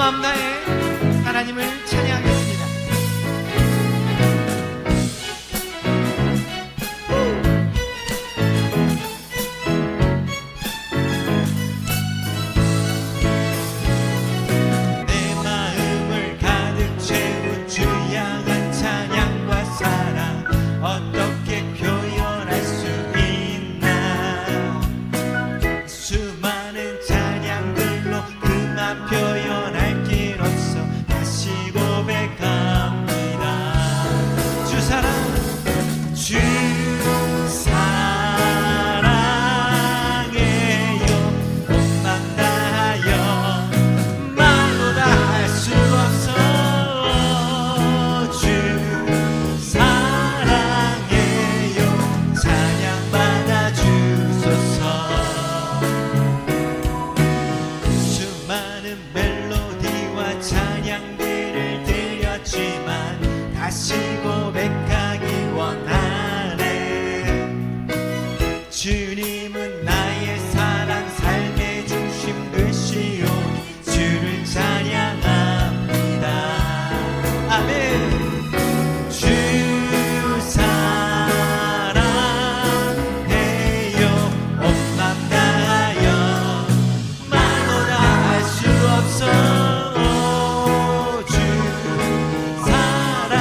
마음 다해 하나님을 찬양하겠습니다. 내 마음을 가득 채운 주 향한 찬양과 사랑 어떻게 표현할 수 있나. 수많은 찬양들로 그만 표현할 길 없어 다시 고백합니다. 주 사랑 주 사랑해요. 온맘 다하여 말로 다 할 수 없어. 주 사랑해요. 찬양 받아 주소서. 수많은 멜로디와 찬양들을 드렸지만 다시 고백하기 원하네. 주님은 나의 사랑 삶의 중심 되시오. 주를 찬양합니다. 아멘. 주 사랑해요. 온 맘 다하여 말로 다 할 수 없어. 주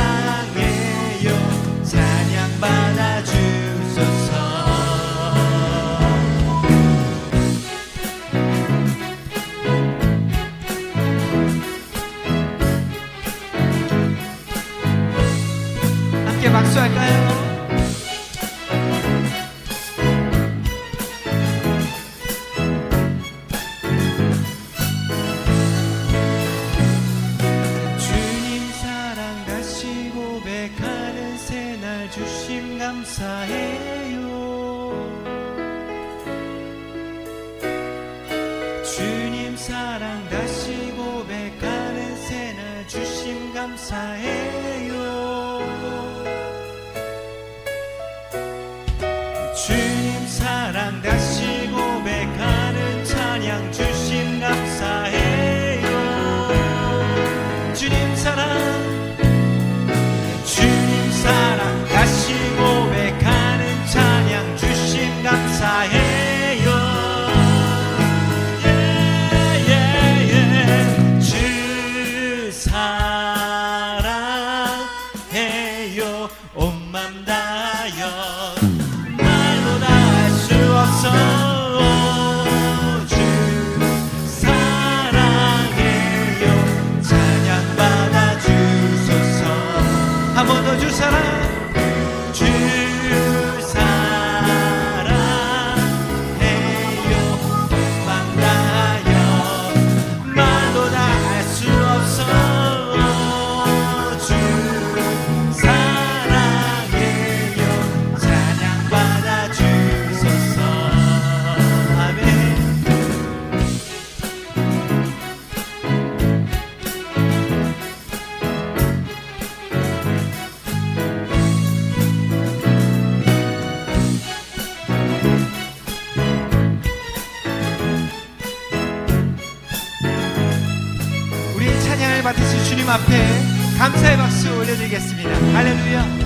사랑해요. 찬양 받아 주소서. 함께 박수할까요? 주님 사랑 다시 고백하는 새날 주심 감사해요. 주님 사랑 다시 고백하는 새날 주심 감사해요. 주님 사랑 다시 고백하는 찬양 주심 감사해요. 주님 사랑 다시 고백하는 찬양 주심 감사해요. 주 사랑해요. 온 맘 다하여 말로 다 할 수 없어. 주 사랑해요. 찬양 받아 주소서. 한 번 더 주 사랑 주 사랑해요. 온 맘 다하여 말로 다 할 수 없어. 주 사랑해요. 찬양 받아 주소서. 아멘. 우리 찬양을 받으신 주님 앞에 감사의 박수 올려드리겠습니다. 할렐루야.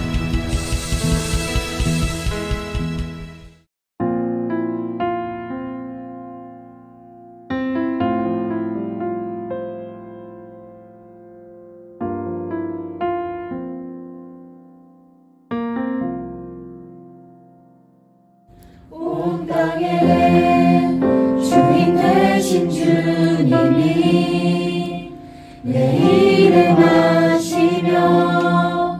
온 땅에 주인 되신 주님이 내 일을 하시며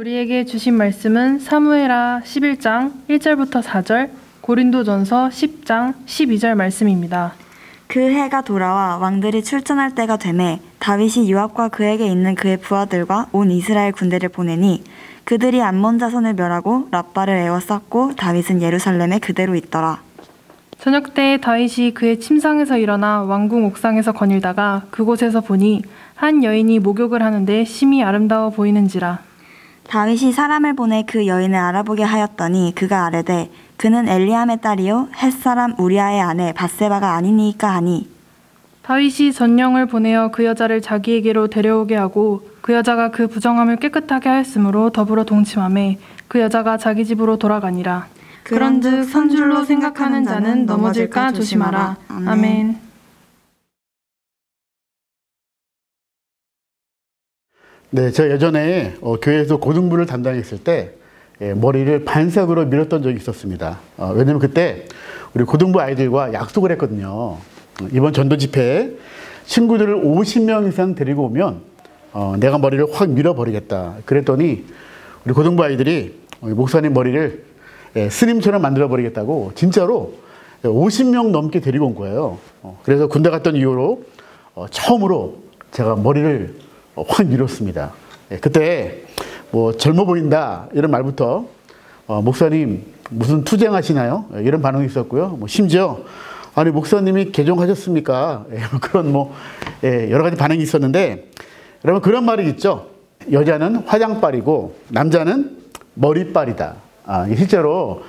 우리에게 주신 말씀은 사무엘하 11장 1절부터 4절, 고린도전서 10장 12절 말씀입니다. 그 해가 돌아와 왕들이 출전할 때가 되매 다윗이 요압과 그에게 있는 그의 부하들과 온 이스라엘 군대를 보내니 그들이 암몬 자손을 멸하고 랍바를 에워쌌고 다윗은 예루살렘에 그대로 있더라. 저녁 때에 다윗이 그의 침상에서 일어나 왕궁 옥상에서 거닐다가 그곳에서 보니 한 여인이 목욕을 하는데 심히 아름다워 보이는지라. 다윗이 사람을 보내 그 여인을 알아보게 하였더니 그가 아뢰되 그는 엘리암의 딸이요 햇사람 우리아의 아내 밧세바가 아니니이까 하니. 다윗이 전령을 보내어 그 여자를 자기에게로 데려오게 하고 그 여자가 그 부정함을 깨끗하게 하였으므로 더불어 동침하매 그 여자가 자기 집으로 돌아가니라. 그런즉 선줄로 생각하는 자는 넘어질까 조심하라. 아멘. 네, 제가 예전에 교회에서 고등부를 담당했을 때 머리를 반삭으로 밀었던 적이 있었습니다. 왜냐면 그때 우리 고등부 아이들과 약속을 했거든요. 이번 전도 집회에 친구들을 50명 이상 데리고 오면 내가 머리를 확 밀어버리겠다. 그랬더니 우리 고등부 아이들이 목사님 머리를 스님처럼 만들어버리겠다고 진짜로 50명 넘게 데리고 온 거예요. 그래서 군대 갔던 이후로 처음으로 제가 머리를 확 밀었습니다. 그때 뭐 젊어 보인다 이런 말부터 목사님 무슨 투쟁하시나요? 이런 반응이 있었고요. 뭐 심지어 아니 목사님이 개종하셨습니까? 그런 뭐 여러 가지 반응이 있었는데 여러분 그런 말이 있죠. 여자는 화장빨이고 남자는 머리빨이다. 실제로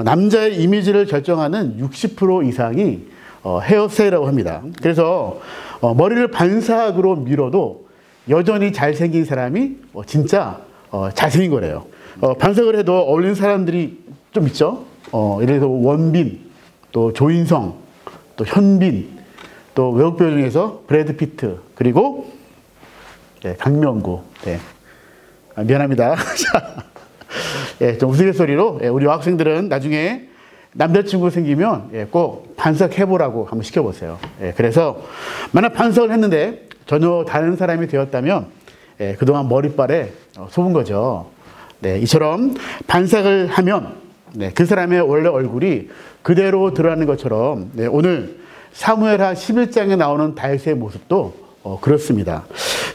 남자의 이미지를 결정하는 60% 이상이 헤어스타일이라고 합니다. 그래서 머리를 반삭으로 밀어도 여전히 잘생긴 사람이 진짜 잘생긴 거래요. 반삭을 해도 어울리는 사람들이 좀 있죠. 예를 들어서 원빈, 또 조인성, 또 현빈, 또 외국 배우 중에서 브래드 피트, 그리고 강명구. 미안합니다. 좀 우스갯소리로 우리 여학생들은 나중에 남자친구 생기면 꼭 반삭해보라고 한번 시켜보세요. 그래서 만약 반삭을 했는데 전혀 다른 사람이 되었다면 그동안 머리빨에 속은 거죠. 이처럼 반삭을 하면 그 사람의 원래 얼굴이 그대로 드러나는 것처럼 오늘 사무엘하 11장에 나오는 다윗의 모습도 그렇습니다.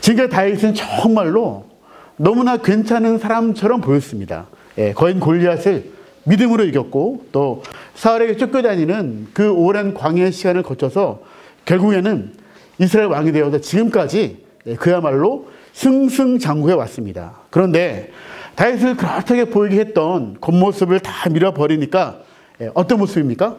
지금까지 다윗은 정말로 너무나 괜찮은 사람처럼 보였습니다. 거인 골리앗을 믿음으로 이겼고 또 사울에게 쫓겨다니는 그 오랜 광야의 시간을 거쳐서 결국에는 이스라엘 왕이 되어서 지금까지 그야말로 승승장구해 왔습니다. 그런데 다윗을 그렇게 보이게 했던 겉모습을 다 밀어버리니까 어떤 모습입니까?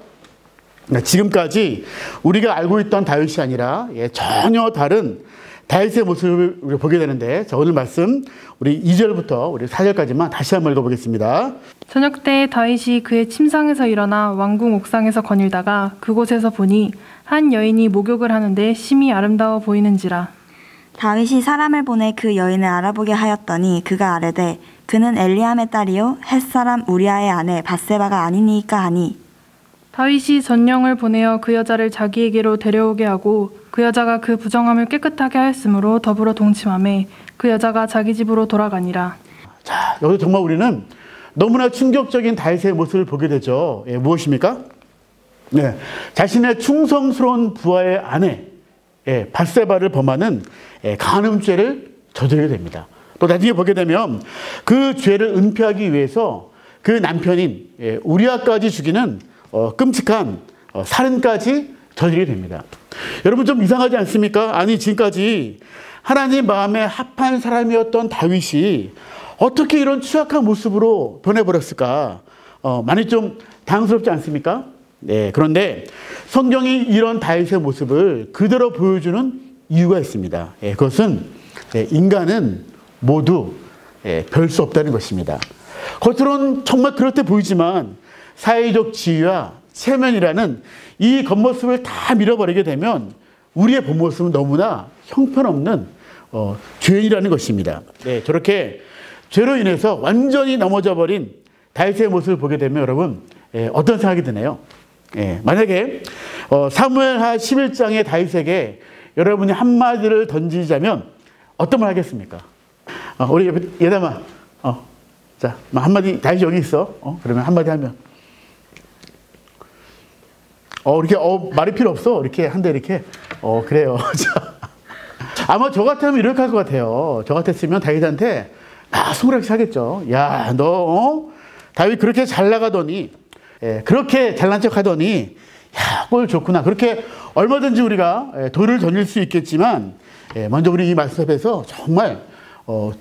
지금까지 우리가 알고 있던 다윗이 아니라 전혀 다른 다윗의 모습을 우리가 보게 되는데, 자, 오늘 말씀 우리 2절부터 우리 4절까지만 다시 한번 읽어보겠습니다. 저녁 때에 다윗이 그의 침상에서 일어나 왕궁 옥상에서 거닐다가 그곳에서 보니 한 여인이 목욕을 하는데 심히 아름다워 보이는지라. 다윗이 사람을 보내 그 여인을 알아보게 하였더니 그가 아뢰되 그는 엘리암의 딸이요 햇사람 우리아의 아내 밧세바가 아니니이까 하니. 다윗이 전령을 보내어 그 여자를 자기에게로 데려오게 하고 그 여자가 그 부정함을 깨끗하게 하였으므로 더불어 동침하매 그 여자가 자기 집으로 돌아가니라. 자, 여기서 정말 우리는 너무나 충격적인 다윗의 모습을 보게 되죠. 무엇입니까? 자신의 충성스러운 부하의 아내 밧세바를 범하는 간음죄를 저지르게 됩니다. 또 나중에 보게 되면 그 죄를 은폐하기 위해서 그 남편인 우리아까지 죽이는 끔찍한 살인까지 저지르게 됩니다. 여러분 좀 이상하지 않습니까? 아니 지금까지 하나님 마음에 합한 사람이었던 다윗이 어떻게 이런 추악한 모습으로 변해버렸을까? 많이 좀 당황스럽지 않습니까? 그런데 성경이 이런 다윗의 모습을 그대로 보여주는 이유가 있습니다. 그것은 인간은 모두 별 수 없다는 것입니다. 겉으로는 정말 그렇게 보이지만 사회적 지위와 체면이라는 이 겉모습을 다 밀어버리게 되면 우리의 본 모습은 너무나 형편없는 죄인이라는 것입니다. 저렇게 죄로 인해서 완전히 넘어져 버린 다윗의 모습을 보게 되면 여러분 어떤 생각이 드나요? 만약에 사무엘하 11장의 다윗에게 여러분이 한마디를 던지자면 어떤 말 하겠습니까? 우리 예담아 자, 한마디, 다윗이 여기 있어. 그러면 한마디 하면. 이렇게, 말이 필요 없어. 이렇게, 한대 이렇게. 그래요. 아마 저 같으면 이렇게 할 것 같아요. 저 같았으면 다윗한테 손가락질 하겠죠. 야, 너, 다윗 그렇게 잘 나가더니, 그렇게 잘난 척 하더니, 야, 꼴 좋구나. 그렇게 얼마든지 우리가 돌을 던질 수 있겠지만, 먼저 우리 이 말씀 앞에서 정말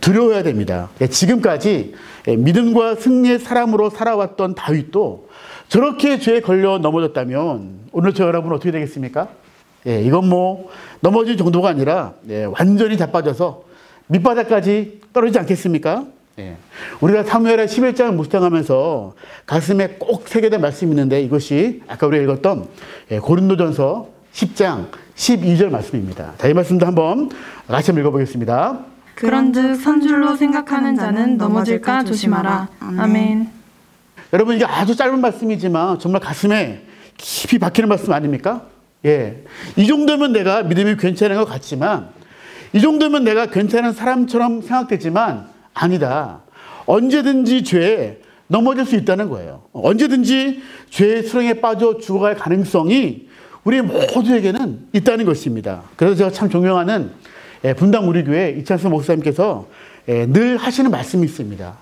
두려워야 됩니다. 지금까지 믿음과 승리의 사람으로 살아왔던 다윗도 저렇게 죄에 걸려 넘어졌다면 오늘 저 여러분 어떻게 되겠습니까? 이건 뭐 넘어질 정도가 아니라 완전히 자빠져서 밑바닥까지 떨어지지 않겠습니까? 우리가 사무엘하 11장을 묵상하면서 가슴에 꼭 새겨야 될 말씀이 있는데 이것이 아까 우리가 읽었던 고린도전서 10장 12절 말씀입니다. 자, 이 말씀도 한번 같이 한번 읽어보겠습니다. 그런즉 선줄로 생각하는 자는 넘어질까 조심하라. 아멘. 여러분 이게 아주 짧은 말씀이지만 정말 가슴에 깊이 박히는 말씀 아닙니까? 이 정도면 내가 믿음이 괜찮은 것 같지만 이 정도면 내가 괜찮은 사람처럼 생각되지만 아니다. 언제든지 죄에 넘어질 수 있다는 거예요. 언제든지 죄의 수렁에 빠져 죽어갈 가능성이 우리 모두에게는 있다는 것입니다. 그래서 제가 참 존경하는 분당 우리교회 이찬수 목사님께서 늘 하시는 말씀이 있습니다.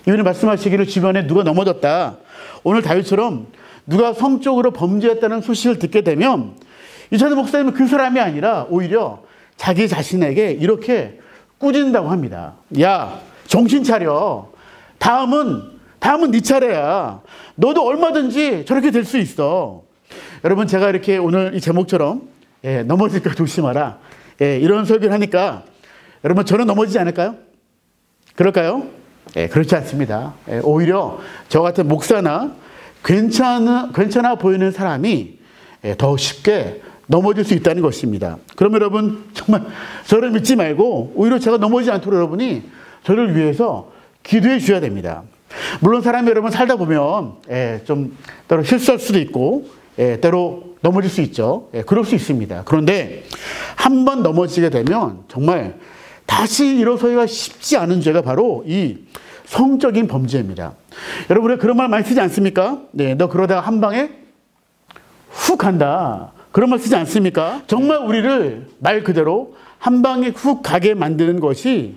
이분이 말씀하시기를 주변에 누가 넘어졌다. 오늘 다윗처럼 누가 성적으로 범죄했다는 소식을 듣게 되면 이찬수 목사님은 그 사람이 아니라 오히려 자기 자신에게 이렇게 꾸짖는다고 합니다. 야, 정신 차려. 다음은 네 차례야. 너도 얼마든지 저렇게 될 수 있어. 여러분 제가 이렇게 오늘 이 제목처럼 넘어질까 조심하라. 이런 설교를 하니까 여러분 저는 넘어지지 않을까요? 그럴까요? 그렇지 않습니다. 오히려 저 같은 목사나 괜찮아 보이는 사람이 더 쉽게 넘어질 수 있다는 것입니다. 그럼 여러분 정말 저를 믿지 말고 오히려 제가 넘어지지 않도록 여러분이 저를 위해서 기도해 주셔야 됩니다. 물론 사람이 여러분 살다 보면 좀 때로 실수할 수도 있고 때로 넘어질 수 있죠. 그럴 수 있습니다. 그런데 한 번 넘어지게 되면 정말 다시 일어서기가 쉽지 않은 죄가 바로 이 성적인 범죄입니다. 여러분 그런 말 많이 쓰지 않습니까? 너 그러다가 한 방에 훅 간다. 그런 말 쓰지 않습니까? 정말 우리를 말 그대로 한 방에 훅 가게 만드는 것이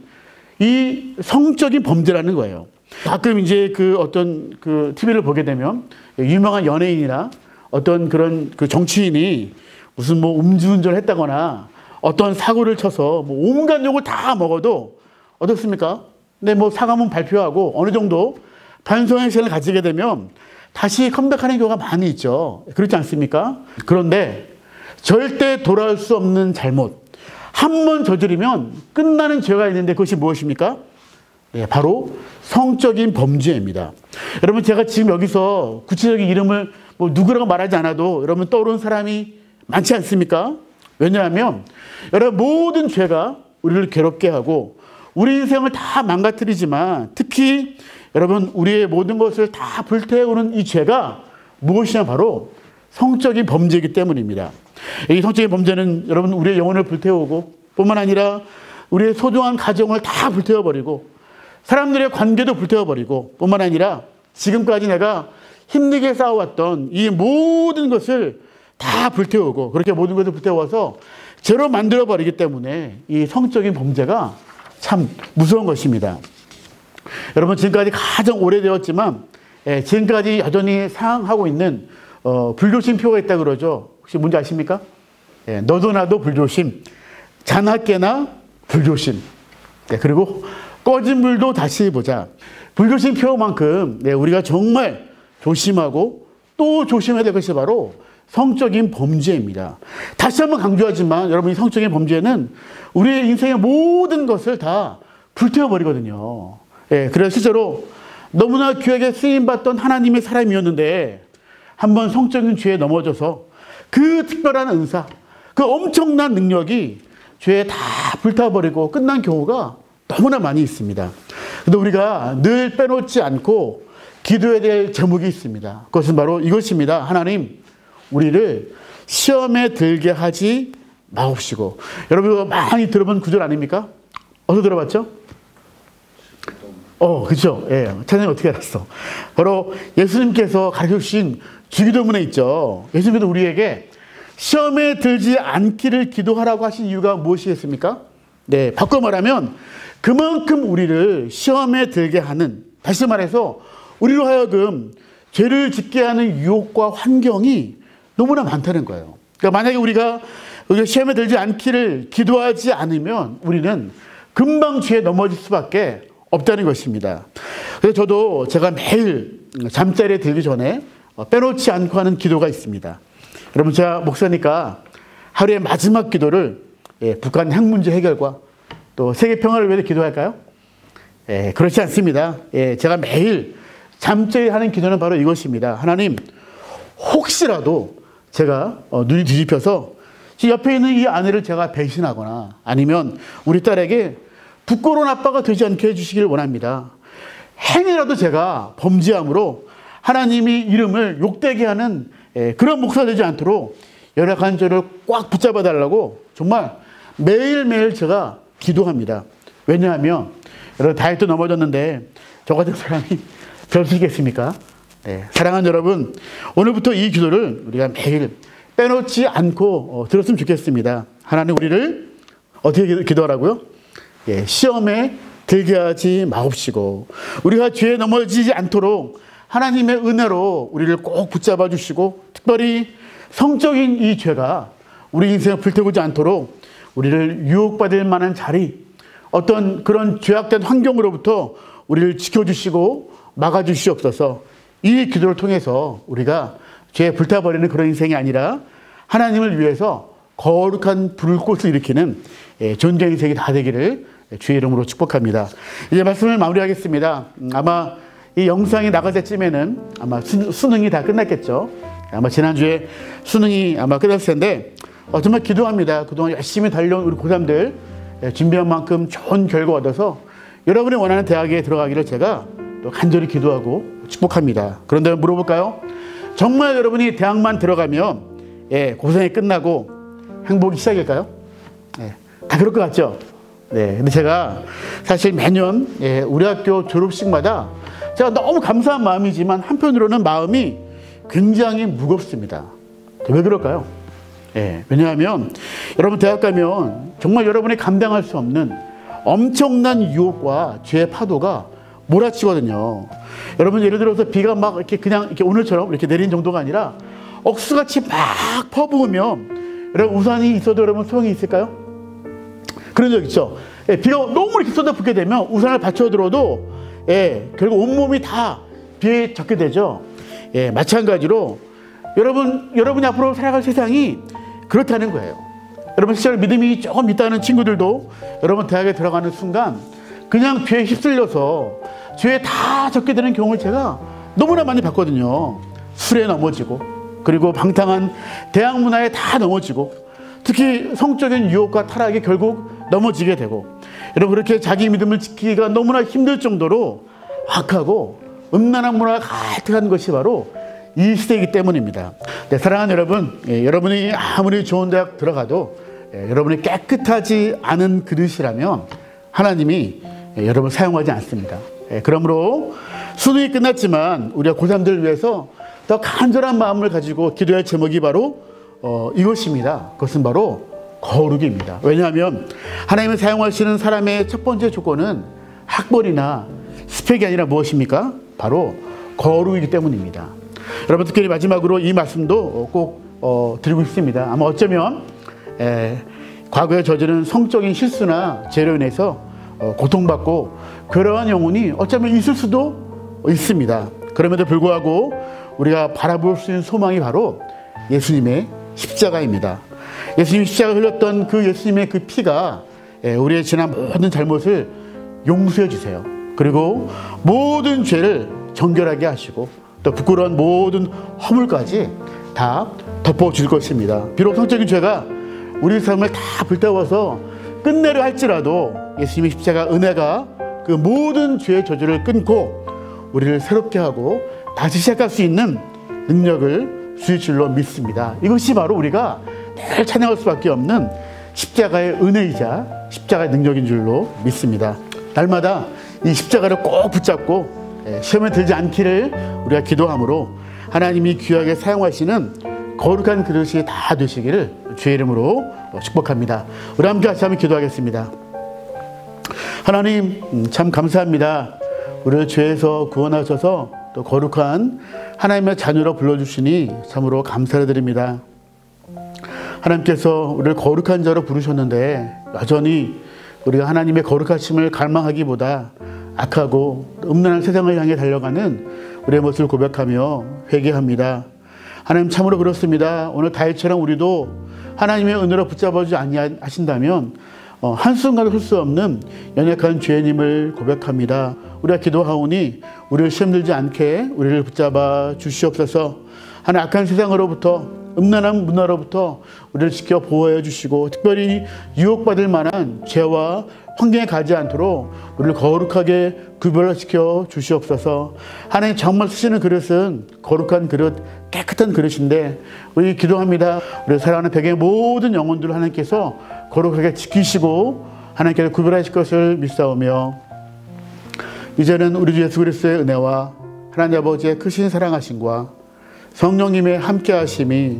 이 성적인 범죄라는 거예요. 가끔 이제 어떤 TV를 보게 되면 유명한 연예인이나 어떤 그런 정치인이 무슨 뭐 음주운전을 했다거나 어떤 사고를 쳐서 뭐 온갖 욕을 다 먹어도 어떻습니까? 근데 뭐 사과문 발표하고 어느 정도 반성의 시간을 가지게 되면 다시 컴백하는 경우가 많이 있죠. 그렇지 않습니까? 그런데 절대 돌아올 수 없는 잘못. 한 번 저지르면 끝나는 죄가 있는데 그것이 무엇입니까? 바로 성적인 범죄입니다. 여러분 제가 지금 여기서 구체적인 이름을 뭐 누구라고 말하지 않아도 여러분 떠오르는 사람이 많지 않습니까? 왜냐하면 여러분 모든 죄가 우리를 괴롭게 하고 우리 인생을 다 망가뜨리지만 특히 여러분 우리의 모든 것을 다 불태우는 이 죄가 무엇이냐 바로 성적인 범죄이기 때문입니다. 이 성적인 범죄는 여러분 우리의 영혼을 불태우고 뿐만 아니라 우리의 소중한 가정을 다 불태워버리고 사람들의 관계도 불태워버리고 뿐만 아니라 지금까지 내가 힘들게 쌓아왔던 이 모든 것을 다 불태우고 그렇게 모든 것을 불태워서 죄로 만들어버리기 때문에 이 성적인 범죄가 참 무서운 것입니다. 여러분 지금까지 가장 오래되었지만 지금까지 여전히 사용하고 있는 불조심 표가 있다 그러죠. 혹시 뭔지 아십니까? 너도 나도 불조심, 자나깨나 불조심, 그리고 꺼진 불도 다시 보자. 불조심 표만큼 우리가 정말 조심하고 또 조심해야 될 것이 바로 성적인 범죄입니다. 다시 한번 강조하지만 여러분 이 성적인 범죄는 우리의 인생의 모든 것을 다 불태워버리거든요. 그래서 실제로 너무나 귀하게 쓰임받던 하나님의 사람이었는데 한번 성적인 죄에 넘어져서 그 특별한 은사, 그 엄청난 능력이 죄에 다 불타버리고 끝난 경우가 너무나 많이 있습니다. 그런데 우리가 늘 빼놓지 않고 기도해야 될 제목이 있습니다. 그것은 바로 이것입니다. 하나님, 우리를 시험에 들게 하지 마옵시고. 여러분 많이 들어본 구절 아닙니까? 어디서 들어봤죠? 그죠? 예, 찬양이 어떻게 알았어? 바로 예수님께서 가르쳐 주신 주기도문에 있죠. 예수님께서 우리에게 시험에 들지 않기를 기도하라고 하신 이유가 무엇이겠습니까? 네, 바꿔 말하면 그만큼 우리를 시험에 들게 하는, 다시 말해서 우리로 하여금 죄를 짓게 하는 유혹과 환경이 너무나 많다는 거예요. 그러니까 만약에 우리가 시험에 들지 않기를 기도하지 않으면 우리는 금방 죄에 넘어질 수밖에 없다는 것입니다. 그래서 저도 제가 매일 잠자리에 들기 전에 빼놓지 않고 하는 기도가 있습니다. 여러분, 제가 목사니까 하루의 마지막 기도를 북한 핵 문제 해결과 또 세계 평화를 위해서 기도할까요? 그렇지 않습니다. 제가 매일 잠자리 하는 기도는 바로 이것입니다. 하나님, 혹시라도 제가 눈이 뒤집혀서 옆에 있는 이 아내를 제가 배신하거나 아니면 우리 딸에게 부끄러운 아빠가 되지 않게 해주시길 원합니다. 행위라도 제가 범죄함으로 하나님이 이름을 욕되게 하는 그런 목사가 되지 않도록 열악한 저를 꽉 붙잡아 달라고 정말 매일매일 제가 기도합니다. 왜냐하면 여러분, 다이어트 넘어졌는데 저 같은 사람이 별 수 있겠습니까? 사랑하는 여러분, 오늘부터 이 기도를 우리가 매일 빼놓지 않고 들었으면 좋겠습니다. 하나님, 우리를 어떻게 기도하라고요? 시험에 들게 하지 마옵시고 우리가 죄에 넘어지지 않도록 하나님의 은혜로 우리를 꼭 붙잡아 주시고, 특별히 성적인 이 죄가 우리 인생을 불태우지 않도록 우리를 유혹받을 만한 자리, 어떤 그런 죄악된 환경으로부터 우리를 지켜주시고 막아주시옵소서. 이 기도를 통해서 우리가 죄에 불타버리는 그런 인생이 아니라 하나님을 위해서 거룩한 불꽃을 일으키는 존재 인생이 다 되기를 주의 이름으로 축복합니다. 이제 말씀을 마무리하겠습니다. 아마 이 영상이 나갈 때쯤에는 아마 수능이 다 끝났겠죠. 아마 지난주에 수능이 아마 끝났을 텐데 정말 기도합니다. 그동안 열심히 달려온 우리 고3들 준비한 만큼 좋은 결과 얻어서 여러분이 원하는 대학에 들어가기를 제가 또 간절히 기도하고 축복합니다. 그런데 물어볼까요? 정말 여러분이 대학만 들어가면 고생이 끝나고 행복이 시작일까요? 다 그럴 것 같죠? 근데 제가 사실 매년 우리 학교 졸업식마다 제가 너무 감사한 마음이지만 한편으로는 마음이 굉장히 무겁습니다. 왜 그럴까요? 왜냐하면 여러분, 대학 가면 정말 여러분이 감당할 수 없는 엄청난 유혹과 죄의 파도가 몰아치거든요. 여러분, 예를 들어서 비가 막 이렇게 그냥 이렇게 오늘처럼 이렇게 내린 정도가 아니라 억수같이 막 퍼부으면 여러분, 우산이 있어도 여러분 소용이 있을까요? 그런 적 있죠. 비가 너무 이렇게 쏟아붓게 되면 우산을 받쳐들어도 결국 온몸이 다 비에 젖게 되죠. 마찬가지로 여러분이 앞으로 살아갈 세상이 그렇다는 거예요. 여러분, 실제로 믿음이 조금 있다는 친구들도 여러분 대학에 들어가는 순간 그냥 죄에 휩쓸려서 죄에 다 젖게 되는 경우를 제가 너무나 많이 봤거든요. 술에 넘어지고, 그리고 방탕한 대학 문화에 다 넘어지고, 특히 성적인 유혹과 타락에 결국 넘어지게 되고, 여러분, 그렇게 자기 믿음을 지키기가 너무나 힘들 정도로 악하고 음란한 문화가 가득한 것이 바로 이 시대이기 때문입니다. 사랑하는 여러분, 여러분이 아무리 좋은 대학 들어가도 여러분이 깨끗하지 않은 그릇이라면 하나님이 여러분을 사용하지 않습니다. 그러므로 수능이 끝났지만 우리가 고3들을 위해서 더 간절한 마음을 가지고 기도할 제목이 바로 이것입니다. 그것은 바로 거룩입니다. 왜냐하면 하나님을 사용하시는 사람의 첫 번째 조건은 학벌이나 스펙이 아니라 무엇입니까? 바로 거룩이기 때문입니다. 여러분, 특별히 마지막으로 이 말씀도 꼭 드리고 싶습니다. 아마 어쩌면 과거에 저지른 성적인 실수나 죄로 인해서 고통받고 괴로운 영혼이 어쩌면 있을 수도 있습니다. 그럼에도 불구하고 우리가 바라볼 수 있는 소망이 바로 예수님의 십자가입니다. 예수님이 십자가 흘렸던 그 예수님의 그 피가 우리의 지난 모든 잘못을 용서해 주세요. 그리고 모든 죄를 정결하게 하시고 또 부끄러운 모든 허물까지 다 덮어줄 것입니다. 비록 성적인 죄가 우리 삶을 다 불태워서 끝내려 할지라도 예수님의 십자가 은혜가 그 모든 죄의 저주를 끊고 우리를 새롭게 하고 다시 시작할 수 있는 능력을 주실 줄로 믿습니다. 이것이 바로 우리가 늘 찬양할 수밖에 없는 십자가의 은혜이자 십자가의 능력인 줄로 믿습니다. 날마다 이 십자가를 꼭 붙잡고 시험에 들지 않기를 우리가 기도함으로 하나님이 귀하게 사용하시는 거룩한 그릇이 다 되시기를 주의 이름으로 축복합니다. 우리 함께 같이 한번 기도하겠습니다. 하나님 참 감사합니다. 우리를 죄에서 구원하셔서 또 거룩한 하나님의 자녀로 불러주시니 참으로 감사를 드립니다. 하나님께서 우리를 거룩한 자로 부르셨는데 여전히 우리가 하나님의 거룩하심을 갈망하기보다 악하고 음란한 세상을 향해 달려가는 우리의 모습을 고백하며 회개합니다. 하나님 참으로 그렇습니다. 오늘 다윗처럼 우리도 하나님의 은혜로 붙잡아주지 아니하신다면 한순간도 설 수 없는 연약한 죄인임을 고백합니다. 우리가 기도하오니 우리를 시험 들지 않게 우리를 붙잡아 주시옵소서. 하나님 악한 세상으로부터 음란한 문화로부터 우리를 지켜 보호해 주시고 특별히 유혹받을 만한 죄와 환경에 가지 않도록 우리를 거룩하게 구별시켜 주시옵소서. 하나님 정말 쓰시는 그릇은 거룩한 그릇, 깨끗한 그릇인데 우리 기도합니다. 우리 사랑하는 백의 모든 영혼들을 하나님께서 거룩하게 지키시고 하나님께서 구별하실 것을 믿사오며 이제는 우리 주 예수 그리스도의 은혜와 하나님 아버지의 크신 사랑하심과 성령님의 함께하심이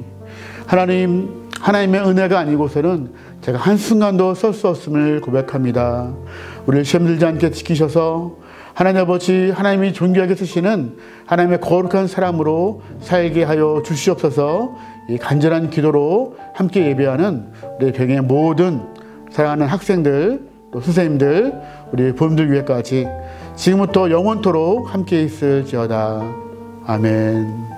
하나님의 은혜가 아니고서는 제가 한순간도 설 수 없음을 고백합니다. 우리를 시험 들지 않게 지키셔서 하나님 아버지 하나님이 존귀하게 쓰시는 하나님의 거룩한 사람으로 살게 하여 주시옵소서. 이 간절한 기도로 함께 예배하는 우리 병의 모든 사랑하는 학생들 또 선생님들 우리 부모님들 위해까지 지금부터 영원토록 함께 있을지어다. 아멘.